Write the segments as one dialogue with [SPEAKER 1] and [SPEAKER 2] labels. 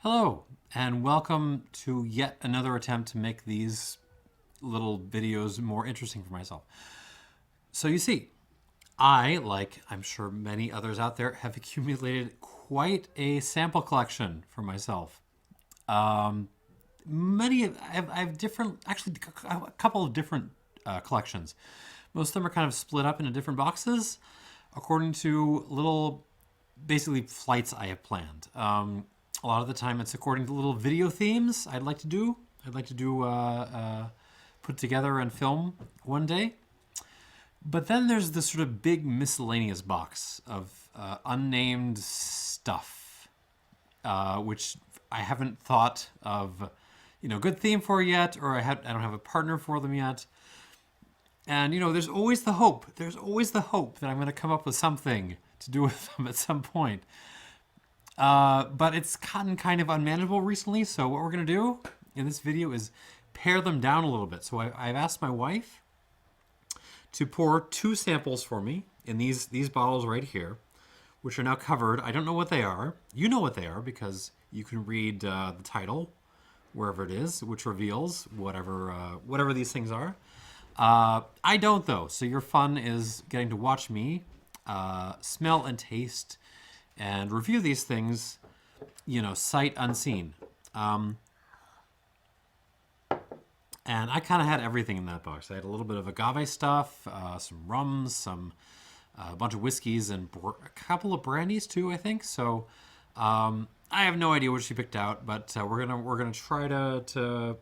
[SPEAKER 1] Hello, and welcome to yet another attempt to make these little videos more interesting for myself. So you see, I, like I'm sure many others out there, have accumulated quite a sample collection for myself. I have different, actually a couple of different collections. Most of them are kind of split up into different boxes according to little basically flights I have planned. A lot of the time, it's according to little video themes I'd like to do. Put together and film one day. But then there's this sort of big miscellaneous box of unnamed stuff, which I haven't thought of, good theme for yet, or I don't have a partner for them yet. And there's always the hope. There's always the hope that I'm going to come up with something to do with them at some point. But it's gotten kind of unmanageable recently. So what we're going to do in this video is pare them down a little bit. So I've asked my wife to pour 2 samples for me in these bottles right here, which are now covered. I don't know what they are. You know what they are because you can read the title wherever it is, which reveals whatever these things are. I don't though, so your fun is getting to watch me smell and taste and review these things, sight unseen. And I kind of had everything in that box. I had a little bit of agave stuff, some rums, a bunch of whiskeys, and a couple of brandies too, I think. So I have no idea what she picked out, but we're gonna try to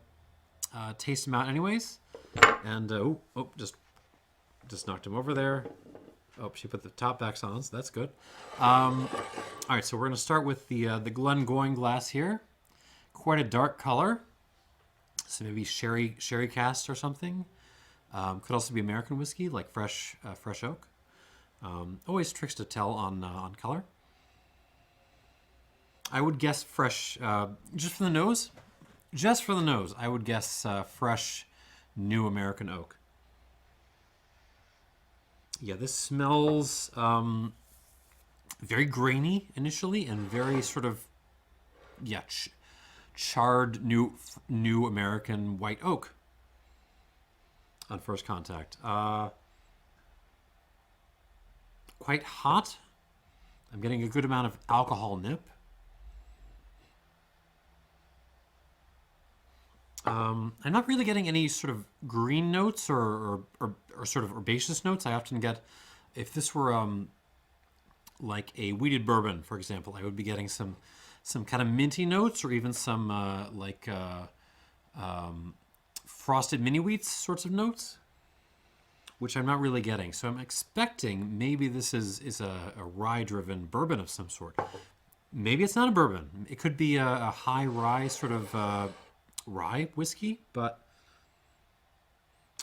[SPEAKER 1] taste them out anyways. And just knocked him over there. Oh, she put the top backs on, so that's good. All right, so we're gonna start with the Glengoyne glass here. Quite a dark color. So maybe sherry cast or something. Could also be American whiskey, like fresh oak. Always tricks to tell on color. I would guess fresh, just for the nose. Just for the nose, I would guess fresh, new American oak. Yeah, this smells very grainy initially, and very sort of charred new American white oak on first contact. Quite hot. I'm getting a good amount of alcohol nip. I'm not really getting any sort of green notes or sort of herbaceous notes. I often get, if this were like a wheated bourbon, for example, I would be getting some kind of minty notes, or even some frosted mini wheats sorts of notes, which I'm not really getting. So I'm expecting maybe this is a rye-driven bourbon of some sort. Maybe it's not a bourbon. It could be a high rye sort of rye whiskey, but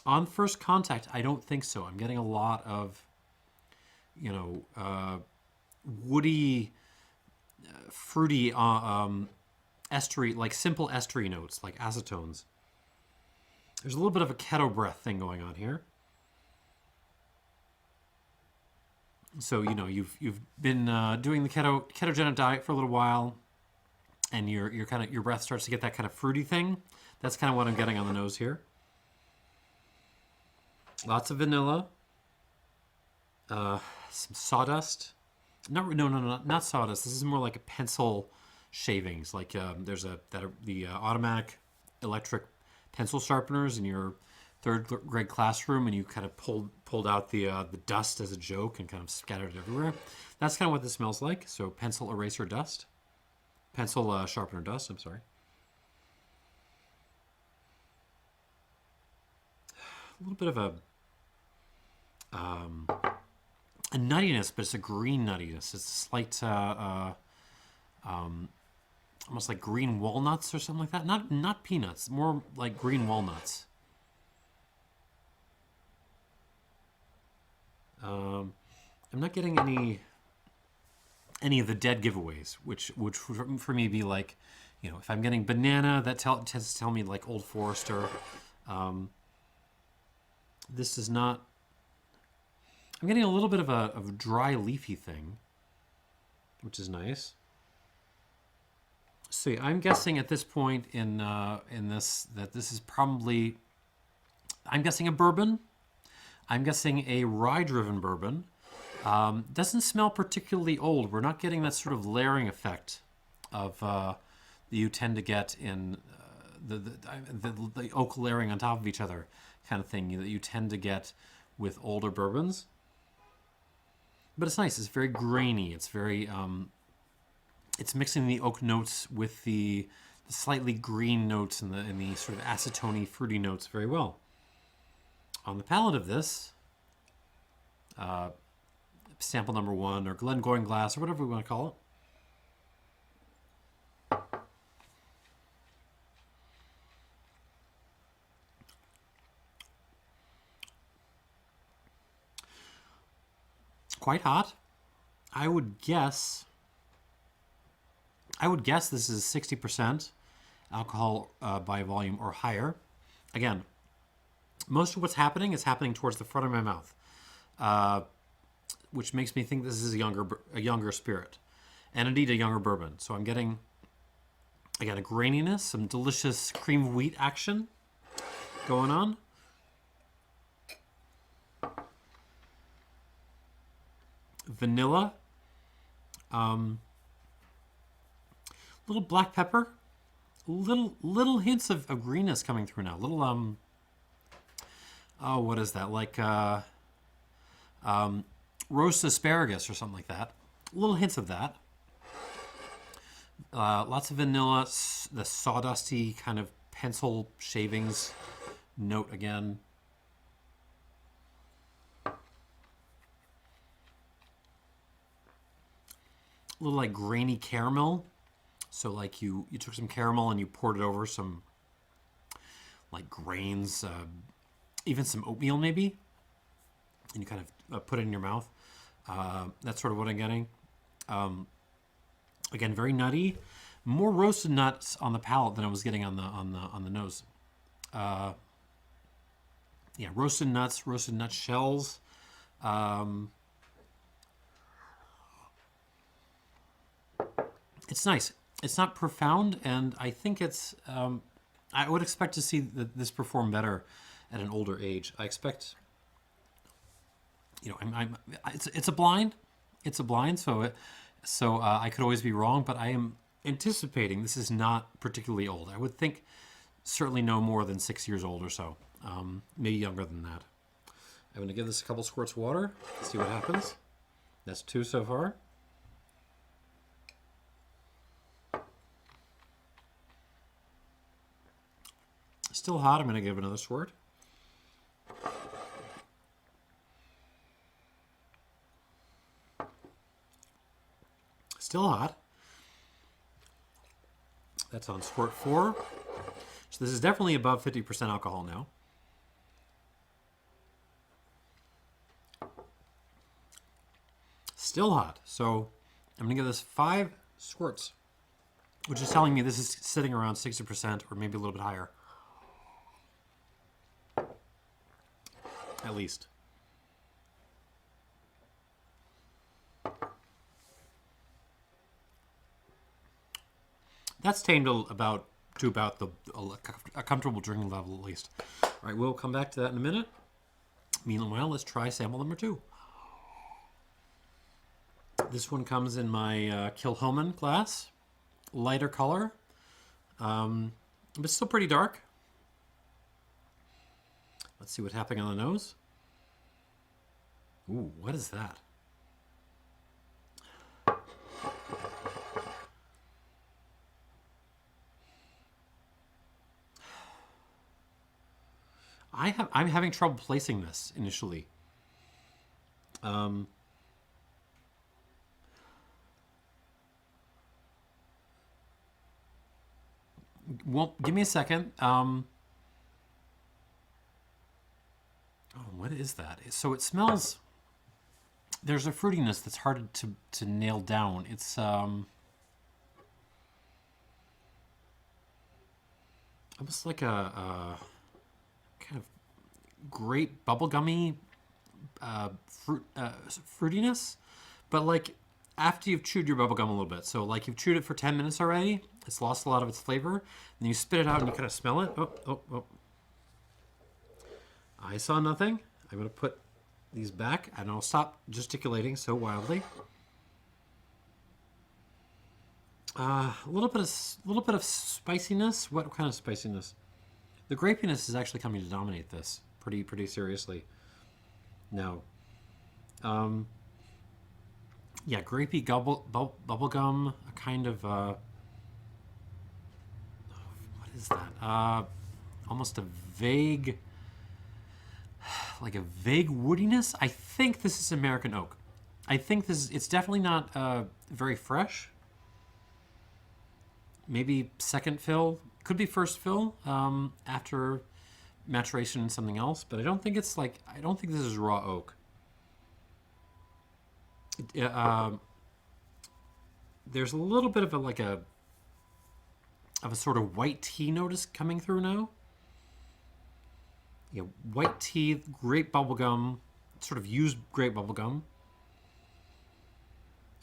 [SPEAKER 1] on first contact, I don't think so. I'm getting a lot of, woody, fruity, estery, like simple estery notes, like acetones. There's a little bit of a keto breath thing going on here. So you've been doing the ketogenic diet for a little while, and your breath starts to get that kind of fruity thing. That's kind of what I'm getting on the nose here. Lots of vanilla, some sawdust. Not sawdust. This is more like a pencil shavings. Like there's the automatic electric pencil sharpeners in your third grade classroom, and you kind of pulled out the dust as a joke and kind of scattered it everywhere. That's kind of what this smells like. So pencil eraser dust. Pencil sharpener dust, I'm sorry. A little bit of a nuttiness, but it's a green nuttiness. It's a slight, almost like green walnuts or something like that. Not peanuts, more like green walnuts. I'm not getting any of the dead giveaways, which would for me be like, if I'm getting banana, that tends to tell me like Old Forester. This is not. I'm getting a little bit of a dry leafy thing, which is nice. see. I'm guessing at this point in this that this is probably. I'm guessing a bourbon. I'm guessing a rye-driven bourbon. Doesn't smell particularly old. We're not getting that sort of layering effect of that you tend to get in the oak layering on top of each other kind of thing that you tend to get with older bourbons. But it's nice. It's very grainy. It's very it's mixing the oak notes with the slightly green notes and the sort of acetone fruity notes very well. On the palate of this, sample number 1 or Glengoyne glass or whatever we want to call it. Quite hot. I would guess this is 60% alcohol by volume or higher. Again, most of what's happening is happening towards the front of my mouth, which makes me think this is a younger spirit, and indeed a younger bourbon. So I'm getting, again, a graininess, some delicious cream of wheat action going on. Vanilla, little black pepper, little hints of greenness coming through now. Little oh, what is that? Like roast asparagus or something like that. Little hints of that. Lots of vanilla, the sawdusty kind of pencil shavings note again. A little like grainy caramel. So like you took some caramel and you poured it over some like grains, even some oatmeal maybe, and you kind of put it in your mouth. That's sort of what I'm getting. Again, very nutty, more roasted nuts on the palate than I was getting on the nose. Yeah, roasted nuts, roasted nut shells. It's nice. It's not profound, and I think it's. I would expect to see this perform better at an older age. I expect. It's a blind. It's a blind, so I could always be wrong, but I am anticipating this is not particularly old. I would think certainly no more than 6 years old or so, maybe younger than that. I'm going to give this a couple squirts of water, see what happens. That's 2 so far. Still hot. I'm going to give another squirt. Still hot. That's on squirt 4. So this is definitely above 50% alcohol now. Still hot. So I'm going to give this 5 squirts, which is telling me this is sitting around 60% or maybe a little bit higher. At least. That's tamed about a comfortable drinking level at least. All right, we'll come back to that in a minute. Meanwhile, let's try sample number 2. This one comes in my Kilchoman glass, lighter color, but still pretty dark. Let's see what's happening on the nose. Ooh, what is that? I'm having trouble placing this initially. Well, give me a second. Oh, what is that? So it smells. There's a fruitiness that's hard to nail down. It's almost like a kind of grape bubblegummy fruitiness, but like after you've chewed your bubble gum a little bit. So like you've chewed it for 10 minutes already, it's lost a lot of its flavor, and you spit it out and you kind of smell it. Oh, oh, oh. I saw nothing. I'm going to put these back and I'll stop gesticulating so wildly. A little bit of spiciness. What kind of spiciness? The grapiness is actually coming to dominate this pretty seriously. No. Yeah, grapey bubble gum, a kind of what is that? Almost a vague, like a vague woodiness. I think this is American oak. I think it's definitely not very fresh. Maybe second fill, could be first fill after maturation and something else, but I don't think this is raw oak. There's a little bit of a sort of white tea notice coming through now. Yeah, white tea, grape bubblegum, sort of used grape bubblegum.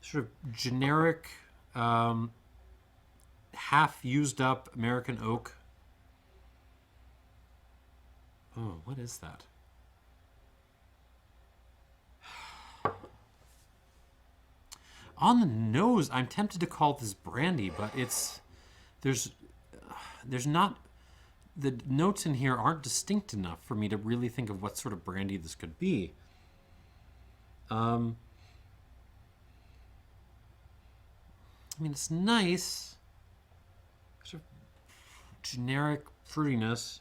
[SPEAKER 1] Sort of generic, half used up American oak. Oh, what is that? On the nose, I'm tempted to call this brandy, but there's not, the notes in here aren't distinct enough for me to really think of what sort of brandy this could be. I mean, it's nice. Sort of generic fruitiness.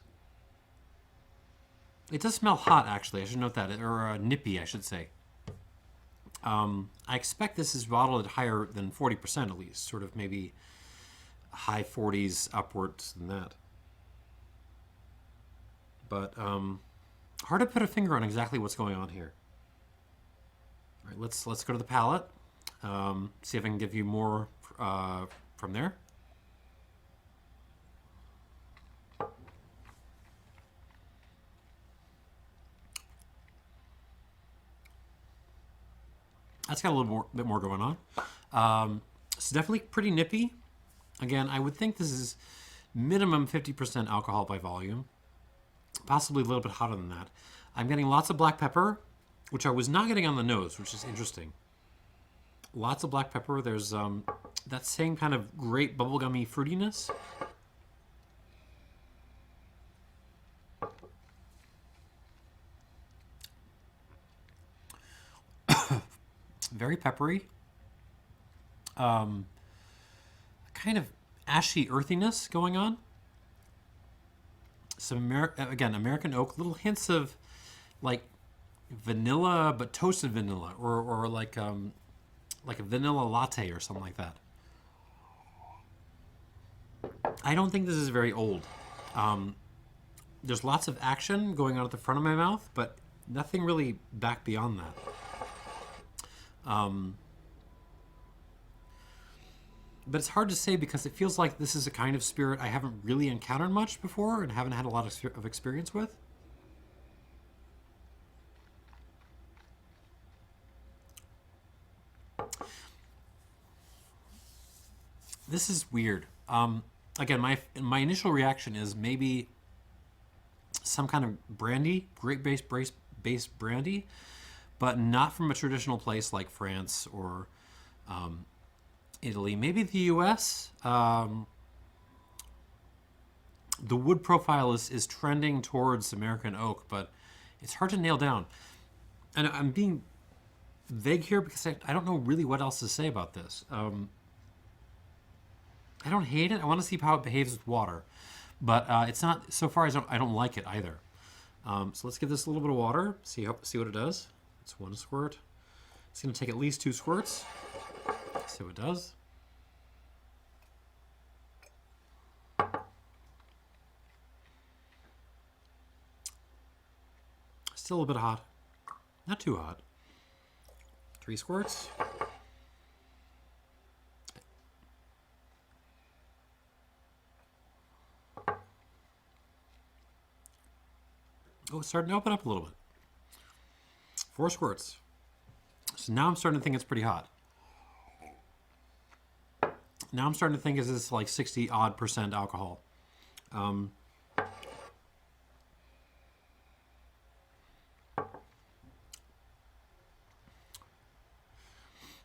[SPEAKER 1] It does smell hot, actually. I should note that, or nippy, I should say. I expect this is bottled at higher than 40% at least, sort of maybe high 40s upwards than that. But hard to put a finger on exactly what's going on here. All right, let's go to the palate. See if I can give you more from there. That's got a little bit more going on. It's definitely pretty nippy. Again, I would think this is minimum 50% alcohol by volume. Possibly a little bit hotter than that. I'm getting lots of black pepper, which I was not getting on the nose, which is interesting. Lots of black pepper. There's that same kind of great bubblegummy fruitiness. Very peppery. Kind of ashy earthiness going on. Some American oak, little hints of like vanilla, but toasted vanilla, or like a vanilla latte or something like that. I don't think this is very old. There's lots of action going on at the front of my mouth, but nothing really back beyond that. But it's hard to say because it feels like this is a kind of spirit I haven't really encountered much before and haven't had a lot of experience with. This is weird. Again, my initial reaction is maybe some kind of brandy, grape-based brandy, but not from a traditional place like France or Italy. Maybe the U.S. The wood profile is trending towards American oak, but it's hard to nail down. And I'm being vague here because I don't know really what else to say about this. I don't hate it. I want to see how it behaves with water, but it's not. So far, I don't like it either. So let's give this a little bit of water. See what it does. It's one squirt. It's going to take at least 2 squirts. See what it does. Still a little bit hot. Not too hot. 3 squirts. Oh, it's starting to open up a little bit. 4 squirts. So now I'm starting to think it's pretty hot. Now I'm starting to think, is this like 60 odd percent alcohol?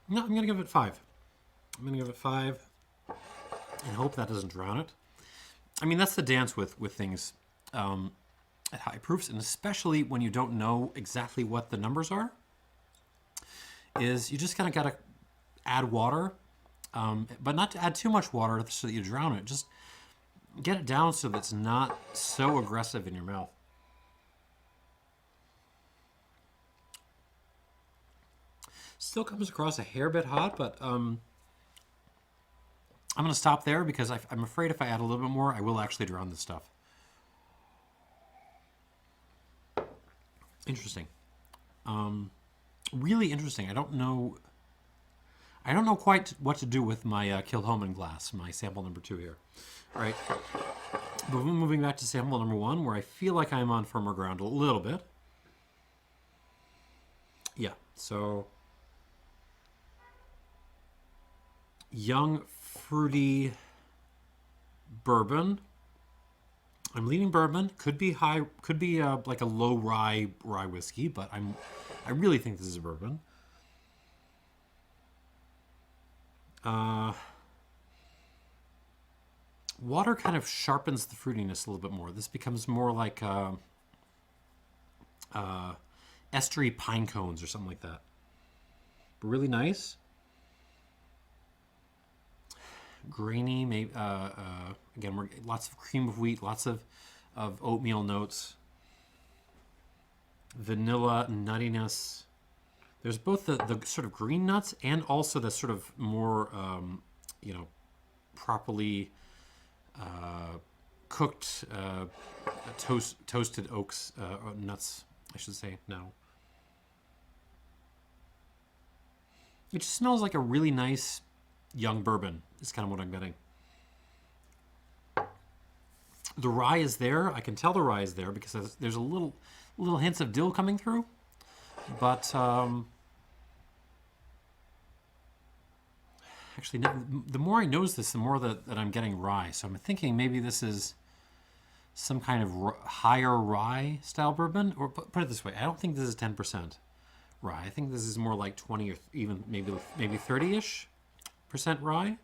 [SPEAKER 1] No, I'm going to give it 5. I'm going to give it 5 and hope that doesn't drown it. I mean, that's the dance with things at high proofs, and especially when you don't know exactly what the numbers are, is you just kind of got to add water, but not to add too much water so that you drown it. Just get it down so that it's not so aggressive in your mouth. Still comes across a hair bit hot, but I'm going to stop there because I'm afraid if I add a little bit more, I will actually drown this stuff. Interesting. Really interesting. I don't know quite what to do with my Kilchoman glass, my sample number 2 here. All right. But moving back to sample number 1, where I feel like I'm on firmer ground a little bit. Yeah, so young, fruity bourbon. I'm leaning bourbon. Could be high. Could be like a low rye whiskey, but I really think this is a bourbon. Water kind of sharpens the fruitiness a little bit more. This becomes more like estery pine cones or something like that. But really nice. Grainy, maybe. Again, we're lots of cream of wheat, lots of oatmeal notes, vanilla nuttiness. There's both the sort of green nuts and also the sort of more properly cooked toasted oaks nuts, I should say now. It just smells like a really nice young bourbon is kind of what I'm getting. The rye is there. I can tell the rye is there because there's a little hints of dill coming through. But actually, the more I nose this, the more that I'm getting rye. So I'm thinking maybe this is some kind of higher rye style bourbon. Or put it this way, I don't think this is 10% rye. I think this is more like 20 or even maybe 30-ish % rye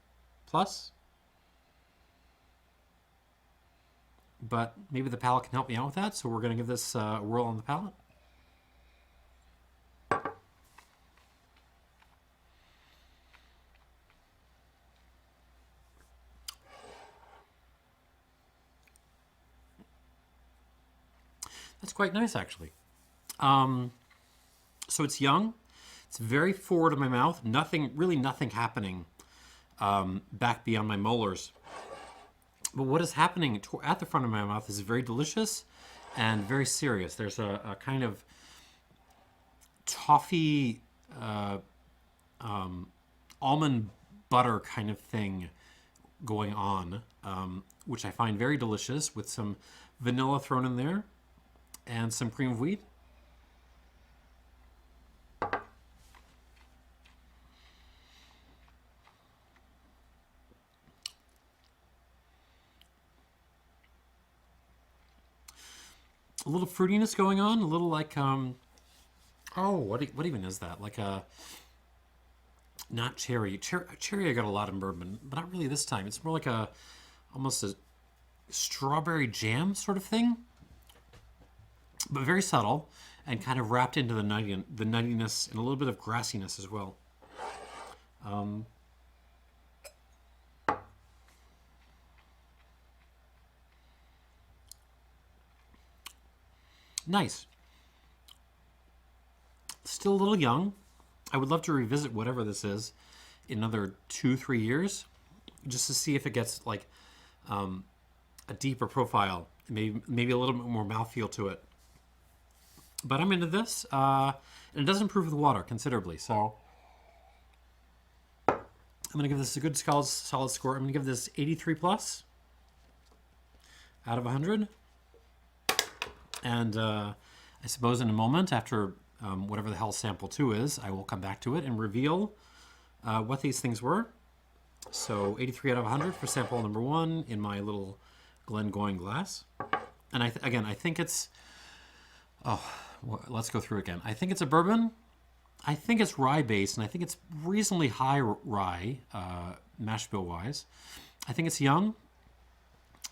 [SPEAKER 1] plus. But maybe the palate can help me out with that, so we're going to give this a whirl on the palate. That's quite nice, actually. So it's young. It's very forward in my mouth. Really nothing happening back beyond my molars. But what is happening at the front of my mouth is very delicious and very serious. There's a kind of toffee, almond butter kind of thing going on, which I find very delicious, with some vanilla thrown in there and some cream of wheat. A little fruitiness going on, a little like what even is that? Like a not cherry. Cherry I got a lot in bourbon, but not really this time. It's more like almost a strawberry jam sort of thing, but very subtle and kind of wrapped into the nuttiness and a little bit of grassiness as well. Nice. Still a little young. I would love to revisit whatever this is in another 2-3 years, just to see if it gets like a deeper profile, maybe a little bit more mouthfeel to it. But I'm into this, and it does improve with water considerably. So I'm going to give this a good solid score. I'm going to give this 83 plus out of 100. And I suppose in a moment, after whatever the hell sample 2 is, I will come back to it and reveal what these things were. So 83 out of 100 for sample number 1 in my little Glengoyne glass. And again, I think it's... Oh, let's go through it again. I think it's a bourbon. I think it's rye-based, and I think it's reasonably high rye, mash bill-wise. I think it's young,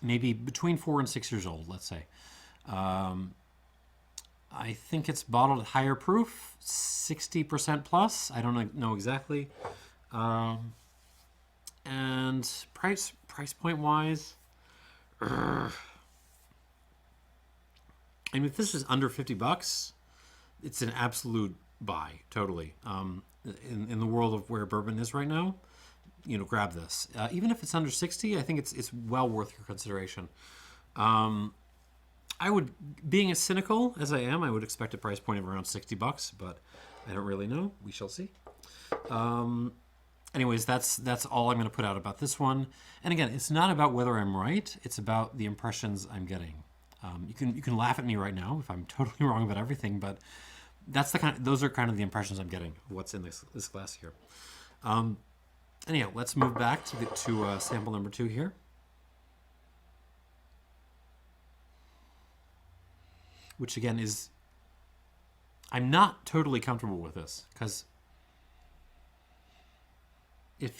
[SPEAKER 1] maybe between 4 and 6 years old, let's say. I think it's bottled at higher proof, 60% plus. I don't know exactly. And price point wise, I mean, if this is under $50, it's an absolute buy, totally. In the world of where bourbon is right now, grab this. Even if it's under 60, I think it's well worth your consideration. I would, being as cynical as I am, I would expect a price point of around $60, but I don't really know. We shall see. Anyways, that's all I'm going to put out about this one. And again, it's not about whether I'm right. It's about the impressions I'm getting. You can laugh at me right now if I'm totally wrong about everything, but those are kind of the impressions I'm getting of what's in this glass here. Anyhow, let's move back to sample number 2 here. Which again is, I'm not totally comfortable with this because it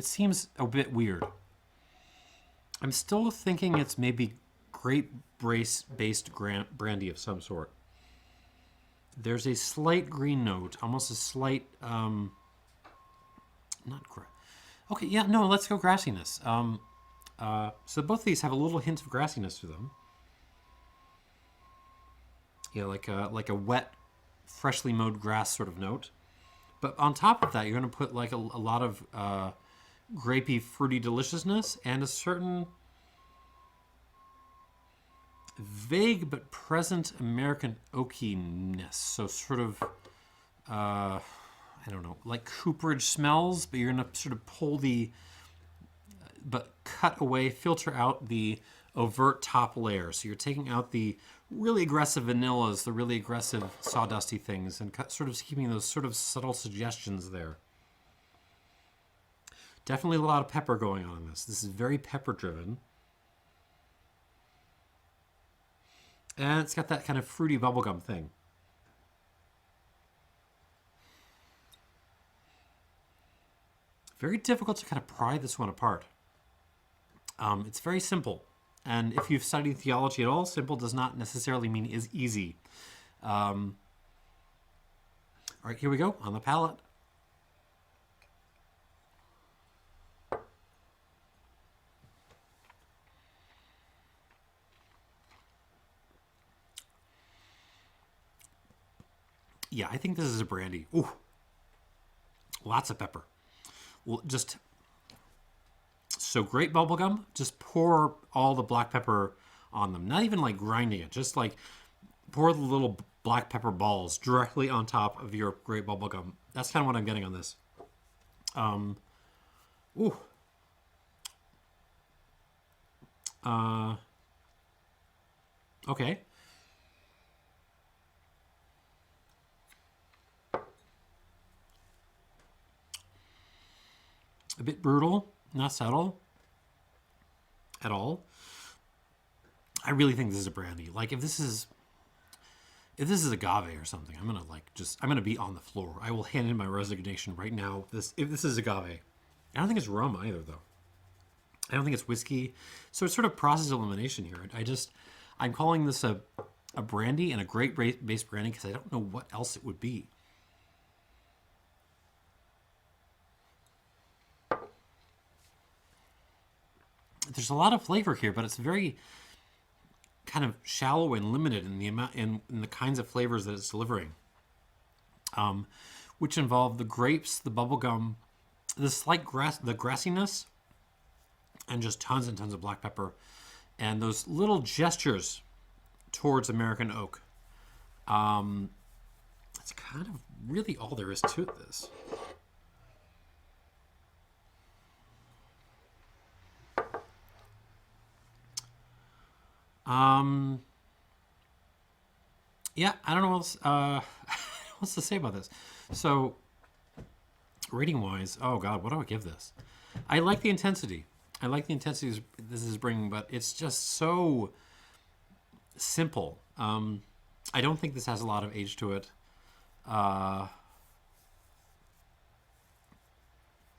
[SPEAKER 1] seems a bit weird. I'm still thinking it's maybe grape-based brandy of some sort. There's a slight green note, almost a slight, okay, yeah, no, let's go grassiness. So both of these have a little hint of grassiness to them. Yeah, like a wet, freshly mowed grass sort of note. But on top of that, you're going to put like a lot of grapey, fruity deliciousness and a certain vague but present American oakiness. So sort of, I don't know, like cooperage smells, but you're going to sort of cut away, filter out the overt top layer. So you're taking out the really aggressive vanillas, the really aggressive sawdusty things, and sort of keeping those sort of subtle suggestions there. Definitely a lot of pepper going on in this. This is very pepper driven. And it's got that kind of fruity bubblegum thing. Very difficult to kind of pry this one apart. It's very simple. And if you've studied theology at all, simple does not necessarily mean is easy. All right, here we go on the palate. Yeah, I think this is a brandy. Ooh, lots of pepper. Well, just so great bubblegum. Just pour all the black pepper on them. Not even like grinding it. Just like pour the little black pepper balls directly on top of your great bubblegum. That's kind of what I'm getting on this. Ooh. Okay. A bit brutal, not subtle at all. I really think this is a brandy. Like if this is agave or something, I'm gonna be on the floor. I will hand in my resignation right now. If this is agave. I don't think it's rum either though. I don't think it's whiskey. So it's sort of process elimination here. I'm calling this a brandy and a great base brandy because I don't know what else it would be. There's a lot of flavor here, but it's very kind of shallow and limited in the amount in the kinds of flavors that it's delivering, which involve the grapes, the bubblegum, the slight the grassiness, and just tons and tons of black pepper, and those little gestures towards American oak. That's kind of really all there is to this. Yeah, I don't know what else to say about this. So, rating-wise, oh God, what do I give this? I like the intensity. I like the intensity this is bringing, but it's just so simple. I don't think this has a lot of age to it.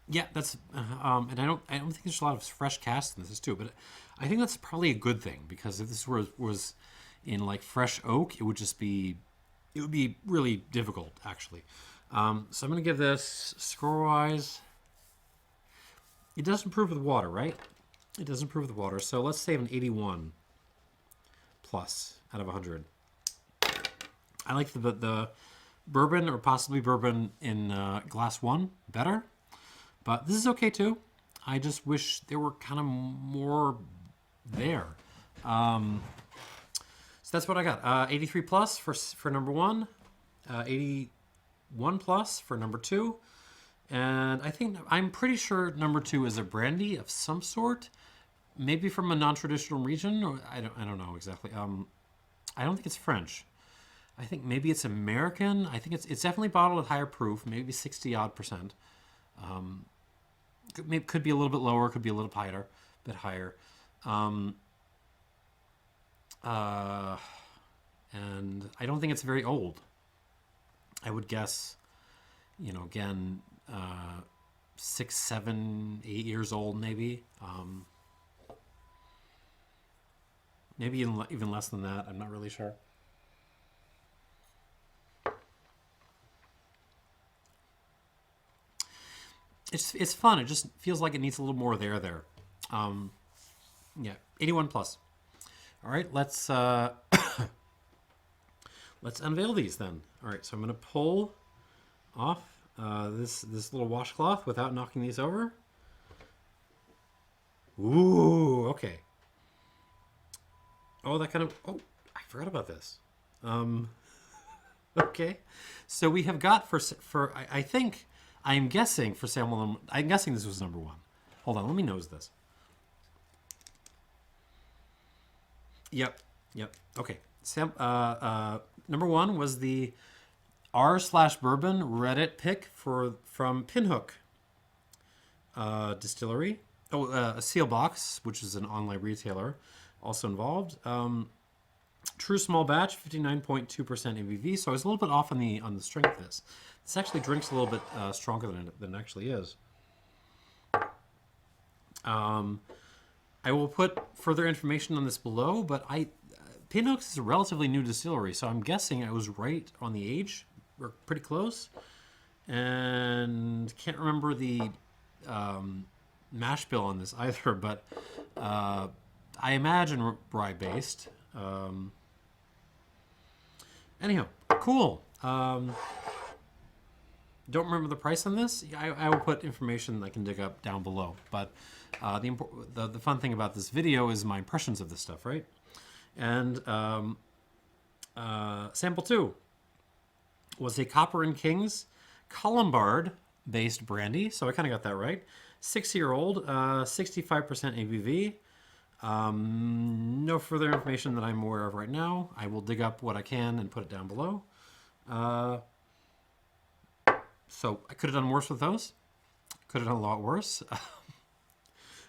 [SPEAKER 1] Yeah, that's and I don't think there's a lot of fresh cast in this too, but I think that's probably a good thing because if this was in like fresh oak, it would be really difficult actually. So I'm gonna give this score wise. It does improve with water, right? It does improve with water. So let's say an 81 plus out of 100. I like the bourbon or possibly bourbon in glass 1 better. But this is okay too. I just wish there were kind of more there. So that's what I got. 83 plus for number 1. 81 plus for number 2. And I'm pretty sure number 2 is a brandy of some sort. Maybe from a non-traditional region. Or I don't know exactly. I don't think it's French. I think maybe it's American. I think it's definitely bottled at higher proof. Maybe 60 odd percent. Could be a little bit lower, could be a little bit higher. And I don't think it's very old. I would guess, again, 6, 7, 8 years old, maybe. Maybe even less than that. I'm not really sure. It's fun. It just feels like it needs a little more there. Yeah, 81 plus. All right, let's let's unveil these then. All right, so I'm gonna pull off this little washcloth without knocking these over. Ooh, okay. Oh, I forgot about this. Okay, so we have got I'm guessing for sample. I'm guessing this was number 1. Hold on, let me nose this. Yep. Okay. Number 1 was the r/bourbon Reddit pick from Pinhook Distillery. Oh, Seelbach, which is an online retailer, also involved. True small batch, 59.2% ABV. So I was a little bit off on the strength of this. This actually drinks a little bit stronger than it actually is. I will put further information on this below, but Pinhook is a relatively new distillery, so I'm guessing I was right on the age, or pretty close. And can't remember the mash bill on this either, but I imagine rye based. Anyhow, cool. Don't remember the price on this. I will put information I can dig up down below. But the fun thing about this video is my impressions of this stuff, right? And sample 2 was a Copper and Kings Colombard based brandy. So I kind of got that right. 6-year-old, 65% ABV. No further information that I'm aware of right now. I will dig up what I can and put it down below. So I could have done worse with those. Could have done a lot worse.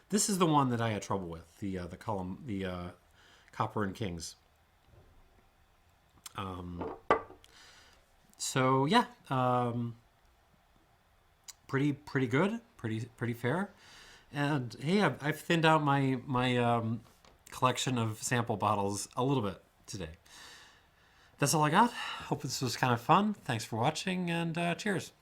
[SPEAKER 1] This is the one that I had trouble with. The Copper and Kings. So yeah, pretty good, pretty fair. And hey, I've thinned out my collection of sample bottles a little bit today. That's all I got. Hope this was kind of fun. Thanks for watching, and cheers.